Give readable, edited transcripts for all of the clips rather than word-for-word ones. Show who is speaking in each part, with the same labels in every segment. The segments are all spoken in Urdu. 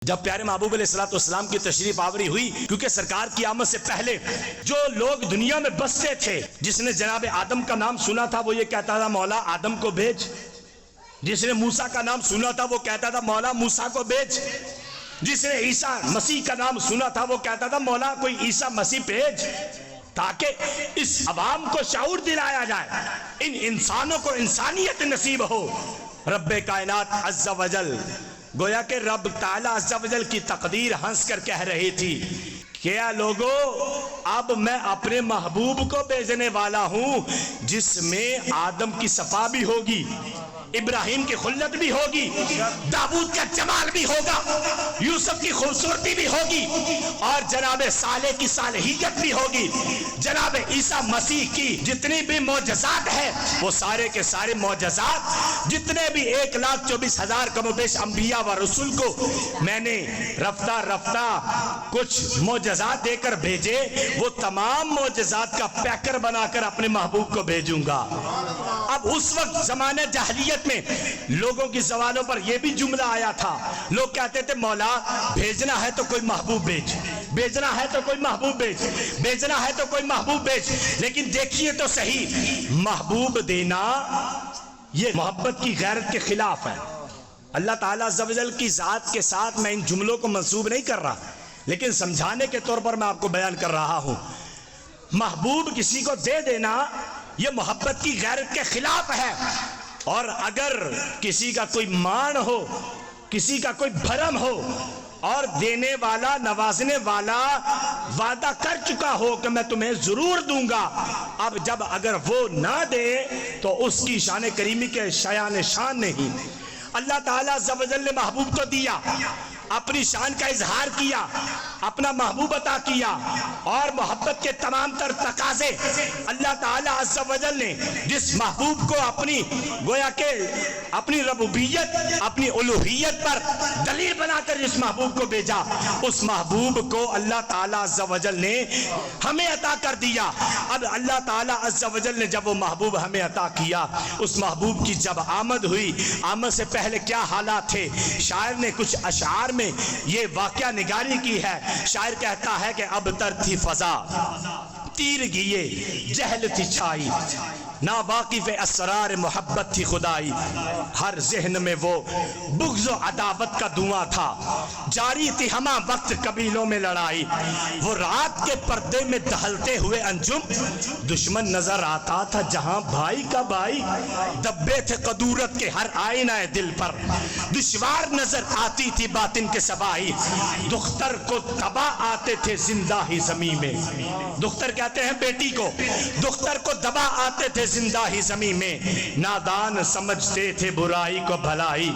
Speaker 1: جب پیارے محبوب علیہ السلام کی تشریف آوری ہوئی، کیونکہ سرکار کی آمد سے پہلے جو لوگ دنیا میں بستے تھے، جس نے جناب آدم کا نام سنا تھا وہ یہ کہتا تھا مولا آدم کو بھیج، جس نے موسیٰ کا نام سنا تھا وہ کہتا تھا مولا موسیٰ کو بھیج، جس نے عیسیٰ مسیح کا نام سنا تھا وہ کہتا تھا مولا کوئی عیسیٰ مسیح بھیج، تاکہ اس عوام کو شعور دلایا جائے، ان انسانوں کو انسانیت نصیب ہو۔ رب کائنات عز و جل، گویا کہ رب تعالیٰ عز و جل کی تقدیر ہنس کر کہہ رہی تھی، کیا لوگو اب میں اپنے محبوب کو بھیجنے والا ہوں جس میں آدم کی صفا بھی ہوگی، ابراہیم کی خلت بھی ہوگی، داؤد کا جمال بھی ہوگا، یوسف کی خوبصورتی بھی ہوگی، اور جناب صالح کی صالحیت بھی ہوگی، جناب عیسیٰ مسیح کی جتنی بھی معجزات ہیں وہ سارے کے سارے معجزات، جتنے بھی 1,24,000 کم و بیش انبیاء و رسول کو میں نے رفتہ رفتہ کچھ معجزات دے کر بھیجے، وہ تمام معجزات کا پیکر بنا کر اپنے محبوب کو بھیجوں گا۔ اب اس وقت زمانہ جاہلیت میں لوگوں کی زبانوں پر یہ بھی جملہ آیا تھا، لوگ کہتے تھے مولا بھیجنا ہے تو کوئی محبوب بھیج، بھیجنا ہے تو کوئی محبوب بھیج، بھیجنا ہے تو کوئی محبوب بھیج۔ لیکن دیکھیے تو صحیح، محبوب دینا یہ محبت کی غیرت کے خلاف ہے۔ اللہ تعالیٰ عز و جل کی ذات کے ساتھ میں ان جملوں کو منسوب نہیں کر رہا، لیکن سمجھانے کے طور پر میں آپ کو بیان کر رہا ہوں۔ محبوب کسی کو دے دینا یہ محبت کی غیرت کے خلاف ہے، اور اگر کسی کا کوئی مان ہو، کسی کا کوئی بھرم ہو، اور دینے والا نوازنے والا وعدہ کر چکا ہو کہ میں تمہیں ضرور دوں گا، اب جب اگر وہ نہ دے تو اس کی شان کریمی کے شایان شان نہیں۔ اللہ تعالیٰ عز و جل نے محبوب کو دیا، اپنی شان کا اظہار کیا، اپنا محبوب عطا کیا، اور محبت کے تمام تر تقاضے اللہ تعالیٰ عز و جل نے جس محبوب کو اپنی گویا کہ اپنی ربوبیت، اپنی الوہیت پر دلیل بنا کر جس محبوب کو بھیجا، اس محبوب کو اللہ تعالیٰ عز و جل نے ہمیں عطا کر دیا۔ اب اللہ تعالیٰ عز و جل نے جب وہ محبوب ہمیں عطا کیا، اس محبوب کی جب آمد ہوئی، آمد سے پہلے کیا حالات تھے؟ شاعر نے کچھ اشعار میں یہ واقعہ نگاری کی ہے۔ شاعر کہتا ہے کہ اب تر تھی فضا، تیر گیے جہل تھی چھائی، نا واقف اسرار محبت تھی خدائی، ہر ذہن میں وہ بغض و عداوت کا دھواں تھا، جاری تھی ہمہ وقت قبیلوں میں لڑائی، وہ رات کے پردے میں دہلتے ہوئے انجم، دشمن نظر آتا تھا جہاں بھائی کا بھائی، دبے تھے قدورت کے ہر آئینہ دل پر، دشوار نظر آتی تھی باطن کے سبائی، دختر کو دبا آتے تھے زندہ ہی زمین میں، دختر کہتے ہیں بیٹی کو، دختر کو دبا آتے تھے زندہ ہی زمین میں، نادان سمجھتے تھے برائی کو بھلائی،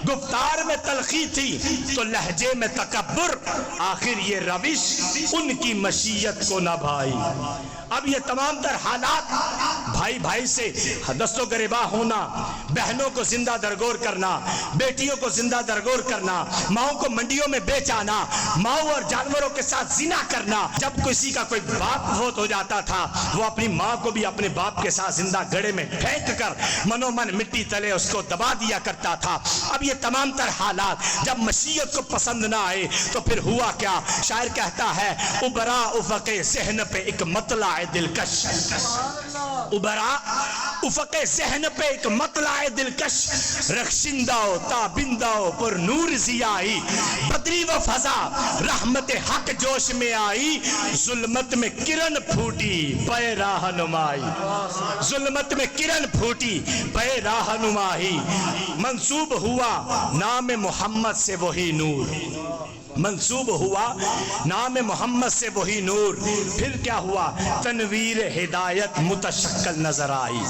Speaker 1: گفتار میں تلخی تھی تو لہجے میں تکبر، آخر یہ روش ان کی مشیت کو نہ بھائی۔ اب یہ تمام تر حالات، بھائی بھائی سے دست و گریباں ہونا، بہنوں کو زندہ درگور کرنا، بیٹیوں کو زندہ درگور کرنا، ماؤں کو منڈیوں میں بیچ آنا، ماؤں اور جانوروں کے ساتھ زنا کرنا۔ جب کسی کا کوئی باپ فوت ہو جاتا تھا، وہ اپنی ماں کو بھی اپنے باپ کے ساتھ زندہ گڑھے میں پھینک کر منو من مٹی تلے اس کو دبا دیا کرتا تھا۔ اب یہ تمام تر حالات جب مشیت کو پسند نہ آئے تو پھر ہوا کیا؟ شاعر کہتا ہے ابرا افق ذہن پہ ایک مطلع دلکش، ابرا افق ذہن پہ ایک مطلع دلکش، رخشندہ و تابندہ و پر نور ضیائی، بدری و فضا رحمت حق جوش میں آئی، ظلمت میں کرن پھوٹی پے راہ نمائی، ظلمت میں کرن پھوٹی پے راہ نمائی، منسوب ہوا نام محمد سے وہی نور، منسوب ہوا نام محمد سے وہی نور، پھر کیا ہوا؟ تنویر ہدایت متشکل نظر آئی۔